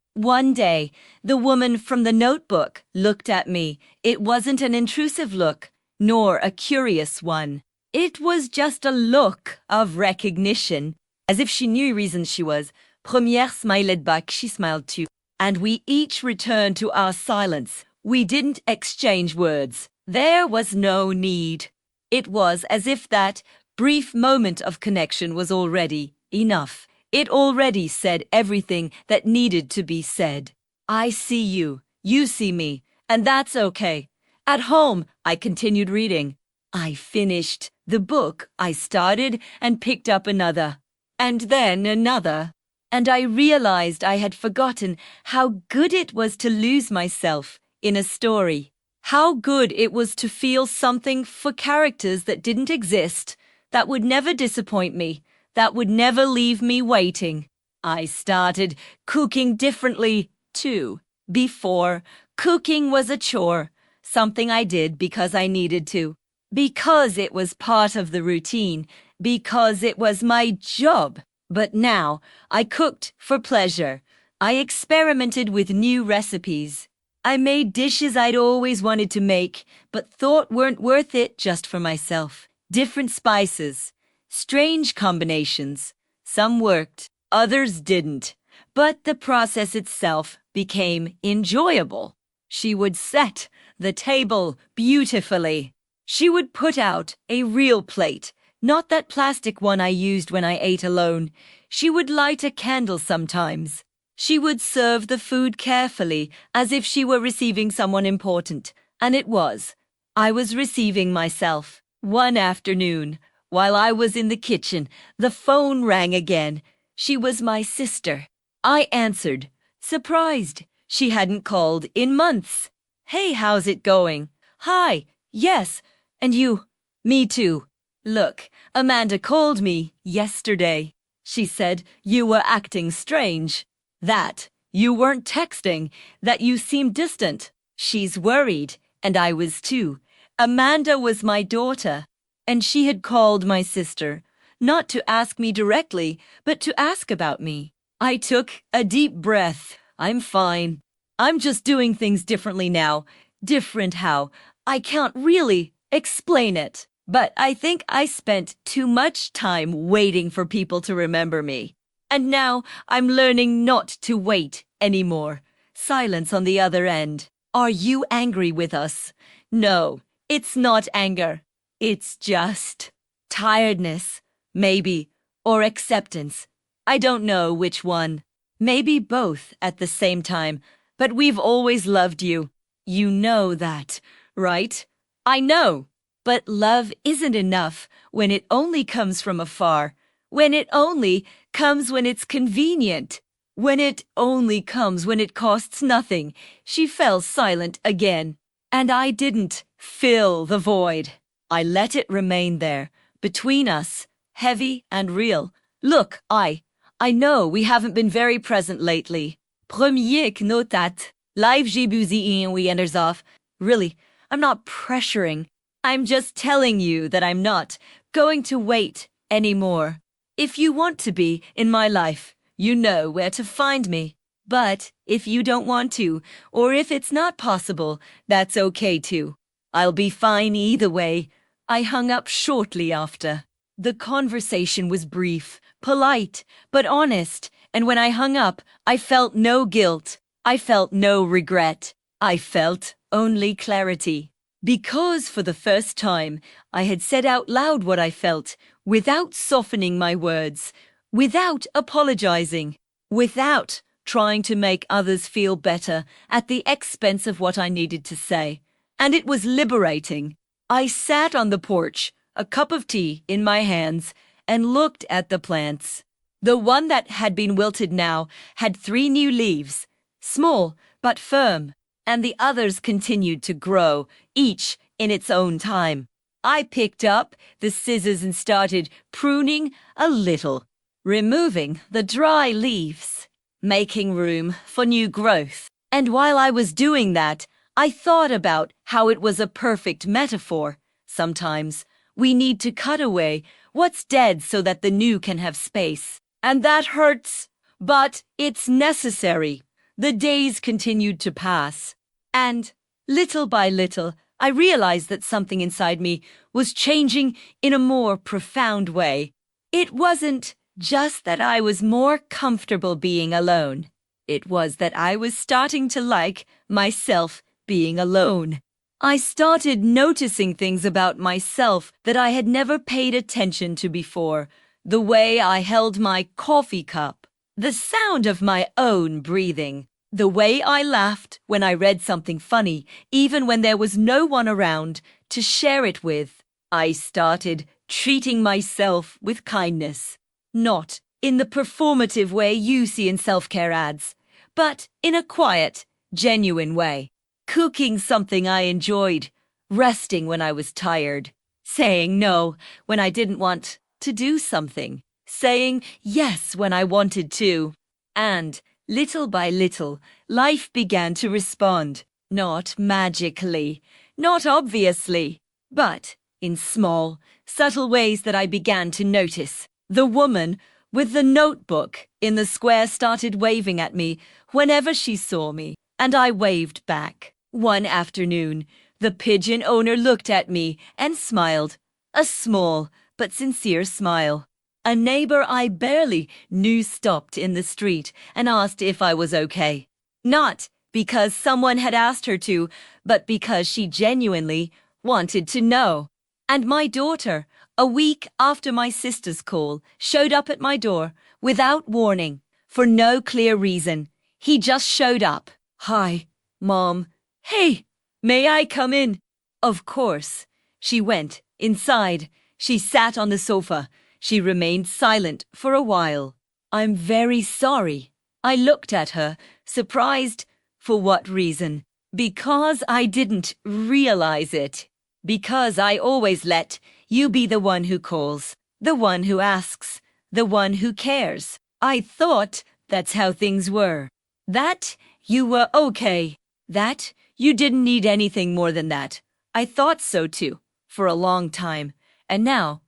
One day, the woman from the notebook looked at me. It wasn't an intrusive look, nor a curious one. It was just a look of recognition, as if she knew reason she was. Première smiled back, she smiled too. And we each returned to our silence. We didn't exchange words. There was no need. It was as if that brief moment of connection was already enough. It already said everything that needed to be said. I see you, you see me, and that's okay. At home, I continued reading. I finished the book I started and picked up another, and then another. And I realized I had forgotten how good it was to lose myself in a story. How good it was to feel something for characters that didn't exist, that would never disappoint me, that would never leave me waiting. I started cooking differently, too. Before, cooking was a chore, something I did because I needed to, because it was part of the routine, because it was my job. But now, I cooked for pleasure. I experimented with new recipes. I made dishes I'd always wanted to make, but thought weren't worth it just for myself. Different spices, strange combinations. Some worked, others didn't. But the process itself became enjoyable. She would set the table beautifully. She would put out a real plate, not that plastic one I used when I ate alone. She would light a candle sometimes. She would serve the food carefully, as if she were receiving someone important. And it was. I was receiving myself. One afternoon, while I was in the kitchen, the phone rang again. She was my sister. I answered, surprised. She hadn't called in months. Hey, how's it going? Hi, yes, and you? Me too. Look, Amanda called me yesterday. She said you were acting strange. That you weren't texting, that you seemed distant. She's worried, and I was too. Amanda was my daughter, and she had called my sister, not to ask me directly, but to ask about me. I took a deep breath. I'm fine. I'm just doing things differently now. Different how? I can't really explain it. But I think I spent too much time waiting for people to remember me. And now I'm learning not to wait anymore. Silence on the other end. Are you angry with us? No, it's not anger. It's just tiredness, maybe, or acceptance. I don't know which one. Maybe both at the same time. But we've always loved you. You know that, right? I know. But love isn't enough when it only comes from afar. When it only comes when it's convenient. When it only comes when it costs nothing. She fell silent again. And I didn't fill the void. I let it remain there, between us, heavy and real. Look, I know we haven't been very present lately. Premier notat. Live j'ai buzy and we enters off. Really, I'm not pressuring. I'm just telling you that I'm not going to wait anymore. If you want to be in my life, you know where to find me. But if you don't want to, or if it's not possible, that's okay too. I'll be fine either way. I hung up shortly after. The conversation was brief, polite, but honest, and when I hung up, I felt no guilt. I felt no regret. I felt only clarity. Because for the first time, I had said out loud what I felt, without softening my words, without apologizing, without trying to make others feel better at the expense of what I needed to say. And it was liberating. I sat on the porch, a cup of tea in my hands, and looked at the plants. The one that had been wilted now had 3 new leaves, small but firm. And the others continued to grow, each in its own time. I picked up the scissors and started pruning a little, removing the dry leaves, making room for new growth. And while I was doing that, I thought about how it was a perfect metaphor. Sometimes we need to cut away what's dead so that the new can have space. And that hurts, but it's necessary. The days continued to pass, and little by little, I realized that something inside me was changing in a more profound way. It wasn't just that I was more comfortable being alone. It was that I was starting to like myself being alone. I started noticing things about myself that I had never paid attention to before. The way I held my coffee cup, the sound of my own breathing, the way I laughed when I read something funny, even when there was no one around to share it with. I started treating myself with kindness, not in the performative way you see in self-care ads, but in a quiet, genuine way. Cooking something I enjoyed, resting when I was tired, saying no when I didn't want to do something, saying yes when I wanted to. And little by little, life began to respond, not magically, not obviously, but in small, subtle ways that I began to notice. The woman with the notebook in the square started waving at me whenever she saw me, and I waved back. One afternoon, the pigeon owner looked at me and smiled, a small but sincere smile. A neighbor I barely knew stopped in the street and asked if I was okay. Not because someone had asked her to, but because she genuinely wanted to know. And my daughter, a week after my sister's call, showed up at my door without warning, for no clear reason. He just showed up. "Hi, Mom. Hey, may I come in?" Of course. She went inside. She sat on the sofa. She remained silent for a while. "I'm very sorry." I looked at her, surprised. For what reason? Because I didn't realize it. Because I always let you be the one who calls, the one who asks, the one who cares. I thought that's how things were. That you were okay. That you didn't need anything more than that. I thought so too, for a long time. And now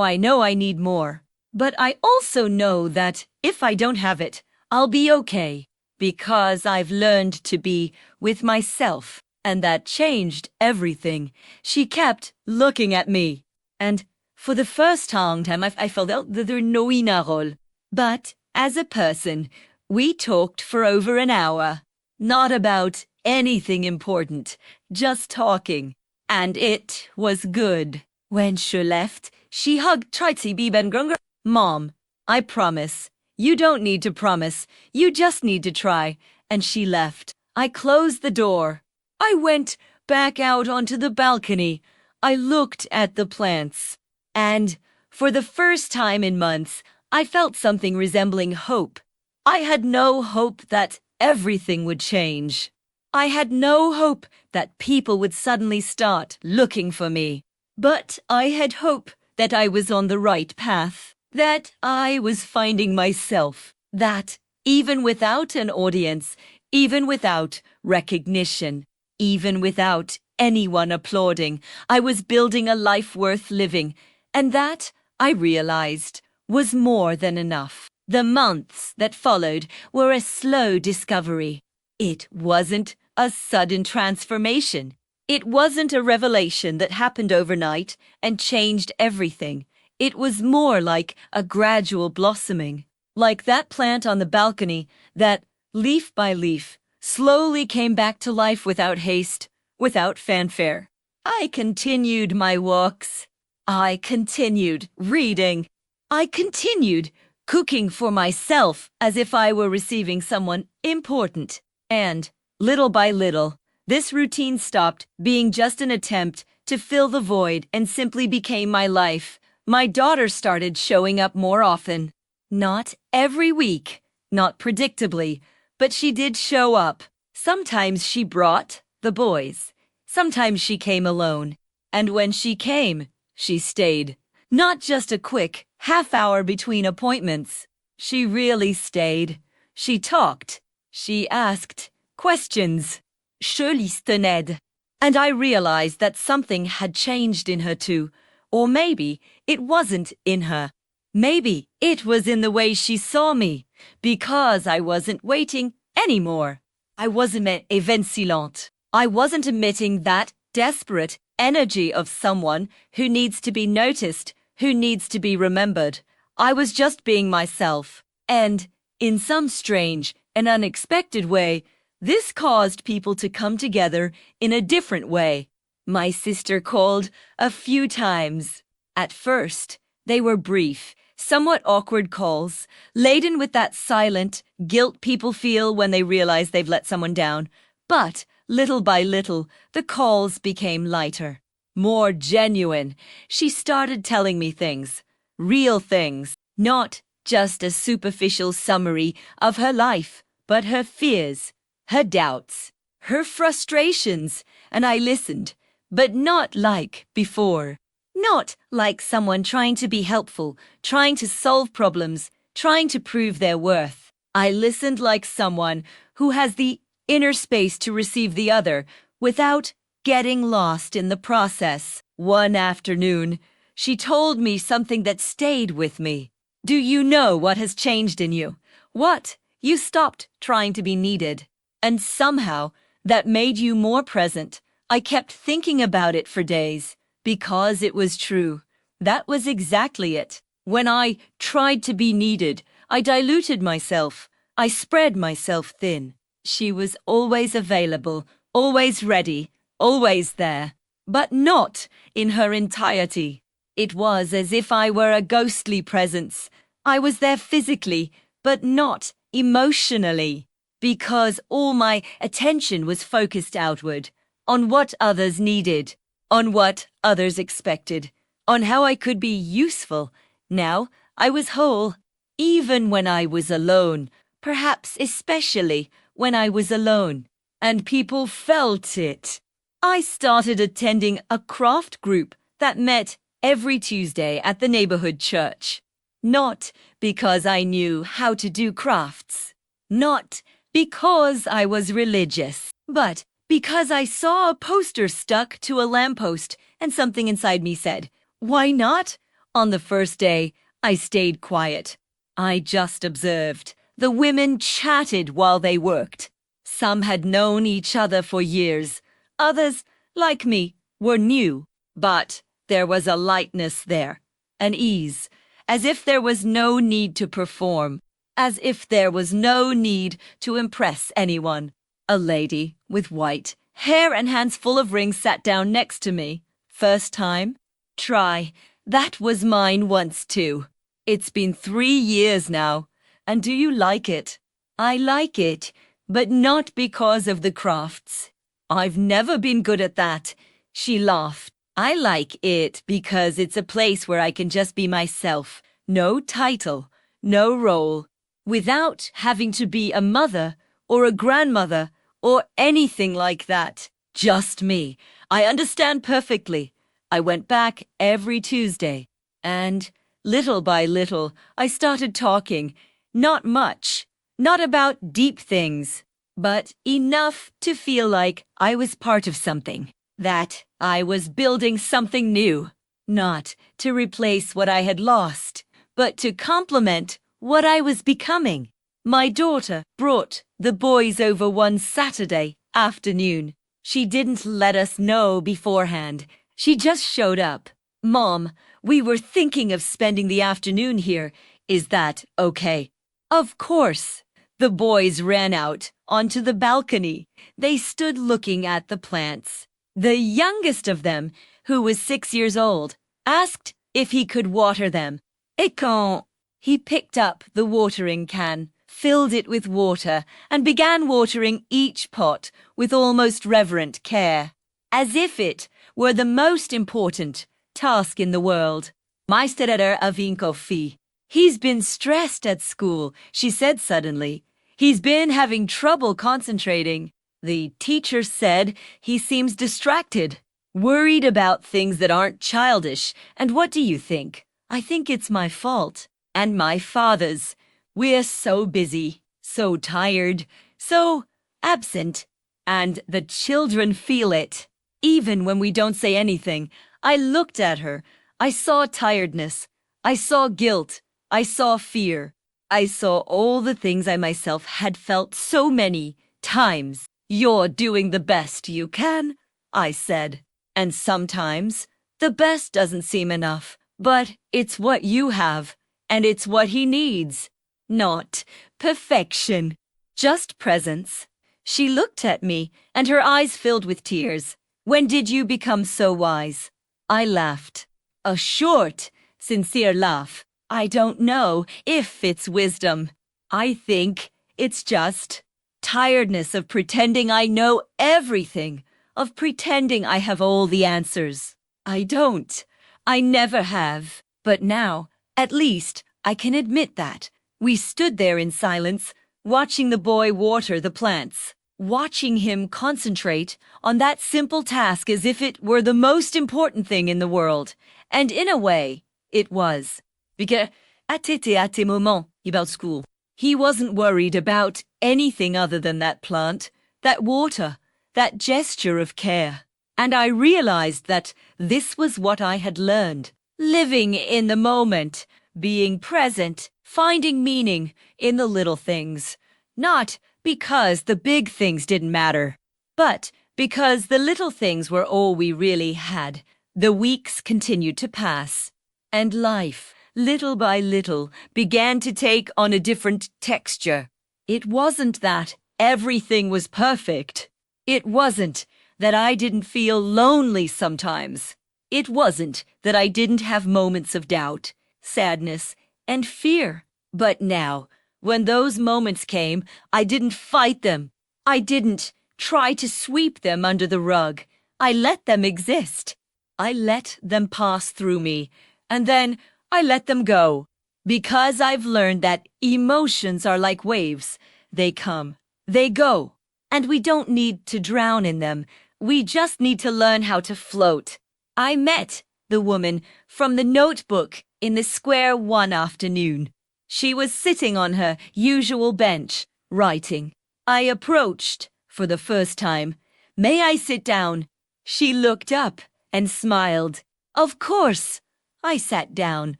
I know I need more. But I also know that if I don't have it, I'll be okay. Because I've learned to be with myself. And that changed everything. She kept looking at me. And for the first time, I felt that there no inarol. But as a person, we talked for over an hour. Not about anything important, just talking. And it was good. When she left, she hugged Tritsy Bibengrunga. "Mom, I promise. You don't need to promise. You just need to try." And she left. I closed the door. I went back out onto the balcony. I looked at the plants. And for the first time in months, I felt something resembling hope. I had no hope that everything would change. I had no hope that people would suddenly start looking for me. But I had hope that I was on the right path, that I was finding myself, that even without an audience, even without recognition, even without anyone applauding, I was building a life worth living, and that, I realized, was more than enough. The months that followed were a slow discovery. It wasn't a sudden transformation. It wasn't a revelation that happened overnight and changed everything. It was more like a gradual blossoming, like that plant on the balcony that, leaf by leaf, slowly came back to life without haste, without fanfare. I continued my walks. I continued reading. I continued cooking for myself as if I were receiving someone important. And, little by little, this routine stopped being just an attempt to fill the void and simply became my life. My daughter started showing up more often. Not every week, not predictably, but she did show up. Sometimes she brought the boys. Sometimes she came alone. And when she came, she stayed. Not just a quick half-hour between appointments. She really stayed. She talked. She asked questions. Shirley's Ned. And I realized that something had changed in her too. Or maybe it wasn't in her. Maybe it was in the way she saw me, because I wasn't waiting anymore. I wasn't évincilante. I wasn't emitting that desperate energy of someone who needs to be noticed, who needs to be remembered. I was just being myself. And, in some strange and unexpected way, this caused people to come together in a different way. My sister called a few times. At first, they were brief, somewhat awkward calls, laden with that silent guilt people feel when they realize they've let someone down. But, little by little, the calls became lighter, more genuine. She started telling me things, real things, not just a superficial summary of her life, but her fears, her doubts, her frustrations, and I listened, but not like before. Not like someone trying to be helpful, trying to solve problems, trying to prove their worth. I listened like someone who has the inner space to receive the other without getting lost in the process. One afternoon, she told me something that stayed with me. Do you know what has changed in you? What? You stopped trying to be needed. And somehow, that made you more present. I kept thinking about it for days. Because it was true. That was exactly it. When I tried to be needed, I diluted myself. I spread myself thin. She was always available, always ready, always there. But not in her entirety. It was as if I were a ghostly presence. I was there physically, but not emotionally. Because all my attention was focused outward, on what others needed. On what others expected, on how I could be useful. Now I was whole, even when I was alone, perhaps especially when I was alone. And people felt it. I started attending a craft group that met every Tuesday at the neighborhood church. Not because I knew how to do crafts. Not because I was religious, but because I saw a poster stuck to a lamppost and something inside me said, "Why not?" On the first day, I stayed quiet. I just observed. The women chatted while they worked. Some had known each other for years. Others, like me, were new. But there was a lightness there, an ease, as if there was no need to perform, as if there was no need to impress anyone. A lady with white hair and hands full of rings sat down next to me. First time? Try. That was mine once too. It's been 3 years now. And do you like it? I like it, but not because of the crafts. I've never been good at that. She laughed. I like it because it's a place where I can just be myself. No title, no role. Without having to be a mother or a grandmother or anything like that. Just me. I understand perfectly. I went back every Tuesday. And little by little, I started talking. Not much. Not about deep things. But enough to feel like I was part of something. That I was building something new. Not to replace what I had lost, but to complement what I was becoming. My daughter brought the boys over one Saturday afternoon. She didn't let us know beforehand. She just showed up. "Mom, we were thinking of spending the afternoon here. Is that okay?" Of course. The boys ran out onto the balcony. They stood looking at the plants. The youngest of them, who was 6 years old, asked if he could water them. "Et quand?" He picked up the watering can, filled it with water, and began watering each pot with almost reverent care, as if it were the most important task in the world. Meisterer a vinkofi. "He's been stressed at school," she said suddenly. "He's been having trouble concentrating. The teacher said he seems distracted, worried about things that aren't childish. And what do you think? I think it's my fault. And my father's. We're so busy, so tired, so absent. And the children feel it. Even when we don't say anything, I looked at her. I saw tiredness. I saw guilt. I saw fear. I saw all the things I myself had felt so many times. "You're doing the best you can," I said. "And sometimes the best doesn't seem enough, but it's what you have, and it's what he needs. Not perfection, just presence." She looked at me, and her eyes filled with tears. "When did you become so wise?" I laughed. A short, sincere laugh. I don't know if it's wisdom. I think it's just tiredness of pretending I know everything, of pretending I have all the answers. I don't. I never have. But now, at least, I can admit that. We stood there in silence, watching the boy water the plants, watching him concentrate on that simple task as if it were the most important thing in the world. And in a way, it was. Because à tes moments about school. He wasn't worried about anything other than that plant, that water, that gesture of care. And I realized that this was what I had learned. Living in the moment, being present, finding meaning in the little things. Not because the big things didn't matter, but because the little things were all we really had. The weeks continued to pass, and life, little by little, began to take on a different texture. It wasn't that everything was perfect. It wasn't that I didn't feel lonely sometimes. It wasn't that I didn't have moments of doubt, sadness, and fear. But now, when those moments came, I didn't fight them. I didn't try to sweep them under the rug. I let them exist. I let them pass through me, and then I let them go. Because I've learned that emotions are like waves. They come, they go, and we don't need to drown in them. We just need to learn how to float. I met the woman from the notebook in the square one afternoon. She was sitting on her usual bench, writing. I approached for the first time. "May I sit down?" She looked up and smiled. "Of course." I sat down.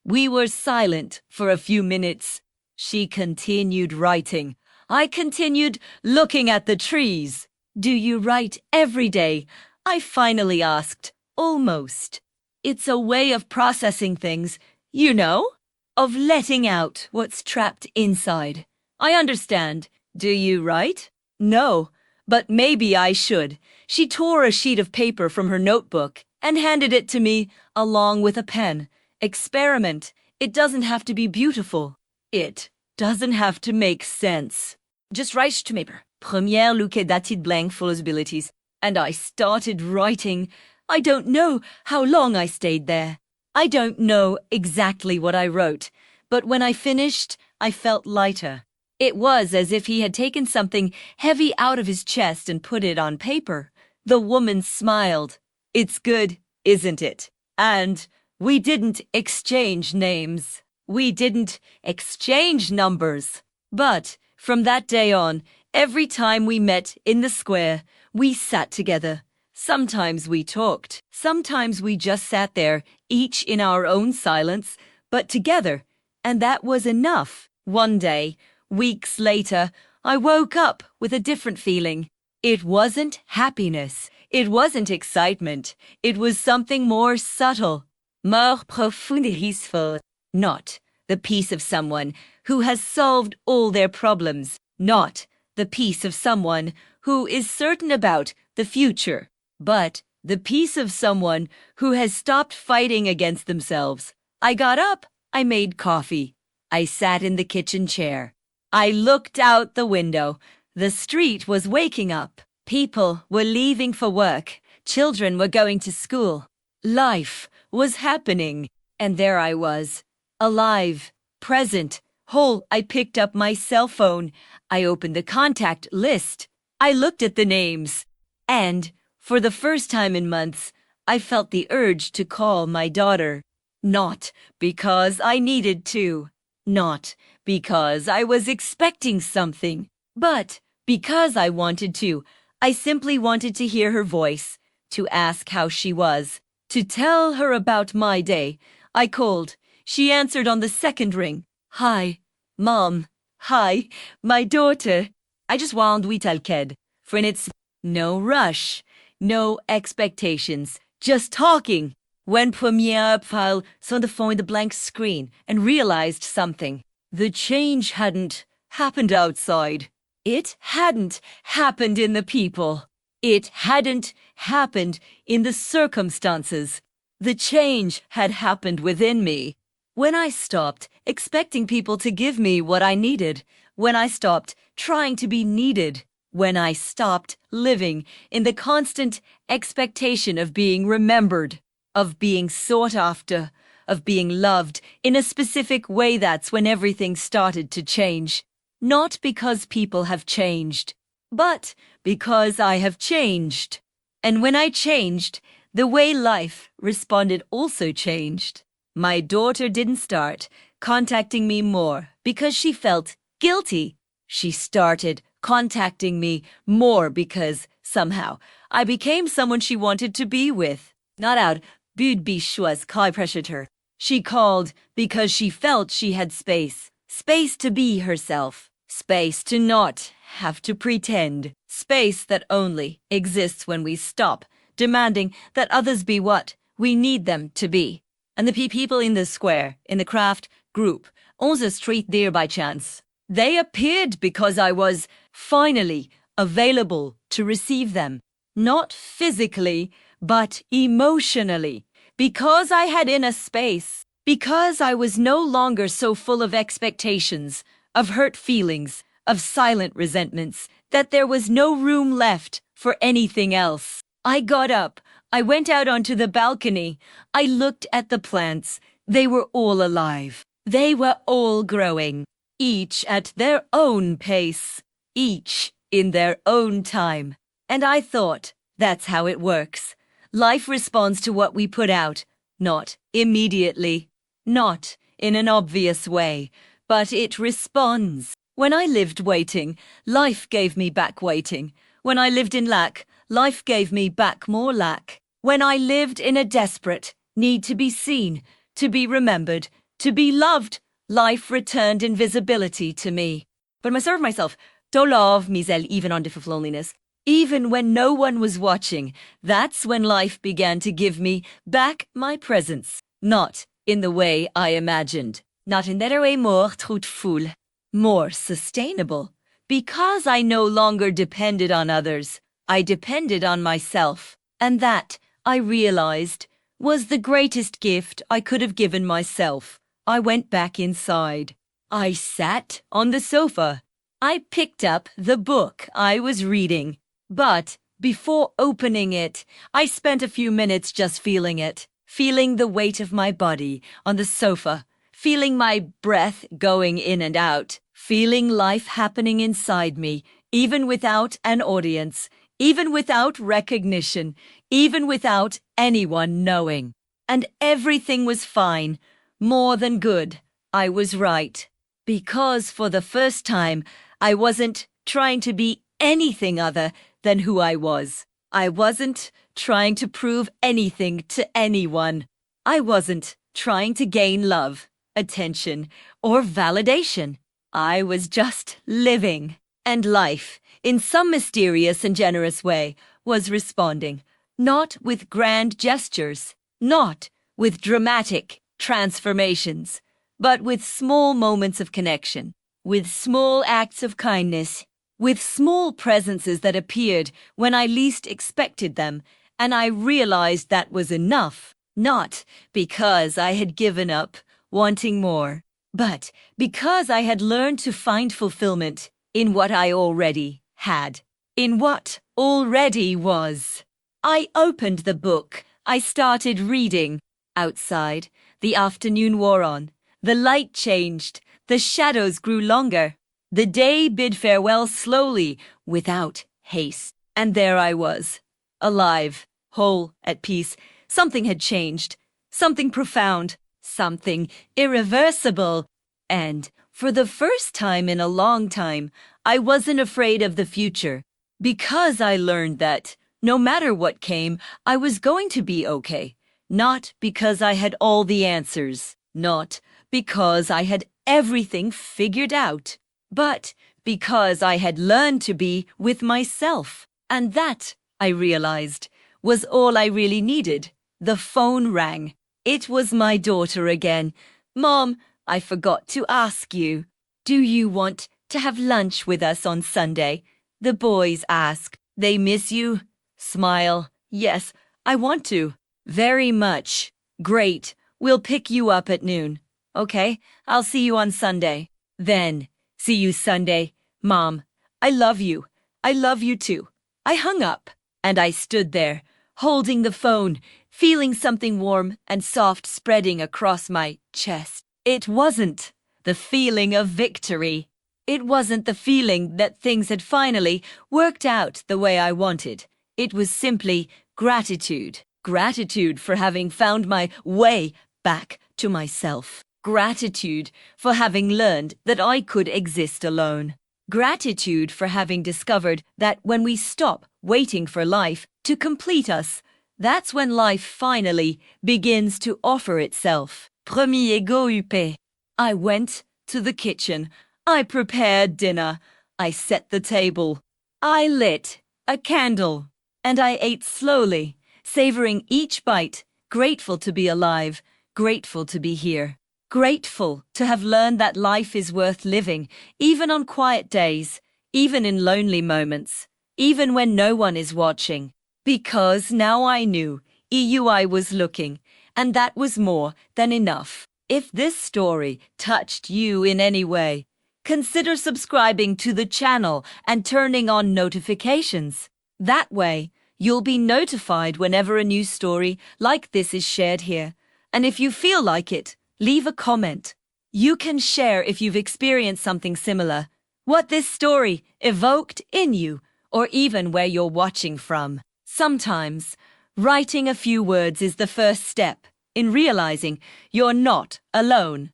We were silent for a few minutes. She continued writing. I continued looking at the trees. "Do you write every day?" I finally asked. "Almost. It's a way of processing things, you know? Of letting out what's trapped inside." "I understand. Do you write?" "No, but maybe I should." She tore a sheet of paper from her notebook and handed it to me along with a pen. "Experiment. It doesn't have to be beautiful. It doesn't have to make sense. Just write to paper. Première look at dated blank full of abilities." And I started writing. I don't know how long I stayed there. I don't know exactly what I wrote, but when I finished, I felt lighter. It was as if he had taken something heavy out of his chest and put it on paper. The woman smiled. "It's good, isn't it?" And we didn't exchange names. We didn't exchange numbers. But from that day on, every time we met in the square, we sat together. Sometimes we talked. Sometimes we just sat there, each in our own silence, but together. And that was enough. One day, weeks later, I woke up with a different feeling. It wasn't happiness. It wasn't excitement. It was something more subtle. More profundisful. Not the peace of someone who has solved all their problems. Not the peace of someone who is certain about the future. But the peace of someone who has stopped fighting against themselves. I got up. I made coffee. I sat in the kitchen chair. I looked out the window. The street was waking up. People were leaving for work. Children were going to school. Life was happening. And there I was, alive, present, whole. I picked up my cell phone. I opened the contact list. I looked at the names. And for the first time in months, I felt the urge to call my daughter. Not because I needed to. Not because I was expecting something. But because I wanted to. I simply wanted to hear her voice, to ask how she was, to tell her about my day. I called. She answered on the second ring. Hi, Mom. Hi, my daughter. I just wound we tell kid. For it's no rush, no expectations, just talking. When première file saw the phone the blank screen and realized something. The change hadn't happened outside. It hadn't happened in the people. It hadn't happened in the circumstances. The change had happened within me. When I stopped expecting people to give me what I needed, when I stopped trying to be needed, when I stopped living in the constant expectation of being remembered, of being sought after, of being loved in a specific way, that's when everything started to change. Not because people have changed, but because I have changed. And when I changed, the way life responded also changed. My daughter didn't start contacting me more because she felt guilty. She started contacting me more because somehow I became someone she wanted to be with. Not out bud be choise I pressured her. She called because she felt she had space. Space to be herself. Space to not have to pretend. Space that only exists when we stop demanding that others be what we need them to be. And the people in the square, in the craft group, on the street there by chance, they appeared because I was finally available to receive them. Not physically, but emotionally. Because I had inner space. Because I was no longer so full of expectations, of hurt feelings, of silent resentments, that there was no room left for anything else. I got up. I went out onto the balcony. I looked at the plants. They were all alive. They were all growing, each at their own pace, each in their own time. And I thought, that's how it works. Life responds to what we put out, not immediately, not in an obvious way, but it responds. When I lived waiting, life gave me back waiting. When I lived in lack, life gave me back more lack. When I lived in a desperate need to be seen, to be remembered, to be loved, life returned invisibility to me. But I served myself, do love misel even on difficult loneliness. Even when no one was watching, that's when life began to give me back my presence. Not in the way I imagined. Not in that way more truthful. More sustainable. Because I no longer depended on others. I depended on myself. And that, I realized, was the greatest gift I could have given myself. I went back inside. I sat on the sofa. I picked up the book I was reading. But before opening it, I spent a few minutes just feeling it. Feeling the weight of my body on the sofa. Feeling my breath going in and out. Feeling life happening inside me, even without an audience. Even without recognition, even without anyone knowing. And everything was fine, more than good. I was right. Because for the first time, I wasn't trying to be anything other than who I was. I wasn't trying to prove anything to anyone. I wasn't trying to gain love, attention, or validation. I was just living. And life, in some mysterious and generous way, was responding, not with grand gestures, not with dramatic transformations, but with small moments of connection, with small acts of kindness, with small presences that appeared when I least expected them, and I realized that was enough, not because I had given up wanting more, but because I had learned to find fulfillment in what I already had, in what already was. I opened the book. I started reading. Outside, the afternoon wore on. The light changed. The shadows grew longer. The day bid farewell slowly, without haste. And there I was, alive, whole, at peace. Something had changed. Something profound. Something irreversible. And for the first time in a long time, I wasn't afraid of the future. Because I learned that no matter what came, I was going to be okay. Not because I had all the answers, not because I had everything figured out, but because I had learned to be with myself. And that, I realized, was all I really needed. The phone rang. It was my daughter again. Mom, I forgot to ask you. Do you want to have lunch with us on Sunday? The boys ask. They miss you? Smile. Yes, I want to. Very much. Great. We'll pick you up at noon. Okay, I'll see you on Sunday. Then, see you Sunday. Mom, I love you. I love you too. I hung up, and I stood there, holding the phone, feeling something warm and soft spreading across my chest. It wasn't the feeling of victory. It wasn't the feeling that things had finally worked out the way I wanted. It was simply gratitude. Gratitude for having found my way back to myself. Gratitude for having learned that I could exist alone. Gratitude for having discovered that when we stop waiting for life to complete us, that's when life finally begins to offer itself. Premier go-upé. I went to the kitchen. I prepared dinner. I set the table. I lit a candle. And I ate slowly, savoring each bite, grateful to be alive, grateful to be here. Grateful to have learned that life is worth living, even on quiet days, even in lonely moments, even when no one is watching. Because now I knew EUI was looking, and that was more than enough. If this story touched you in any way, consider subscribing to the channel and turning on notifications. That way, you'll be notified whenever a new story like this is shared here. And if you feel like it, leave a comment. You can share if you've experienced something similar, what this story evoked in you, or even where you're watching from. Sometimes, writing a few words is the first step in realizing you're not alone.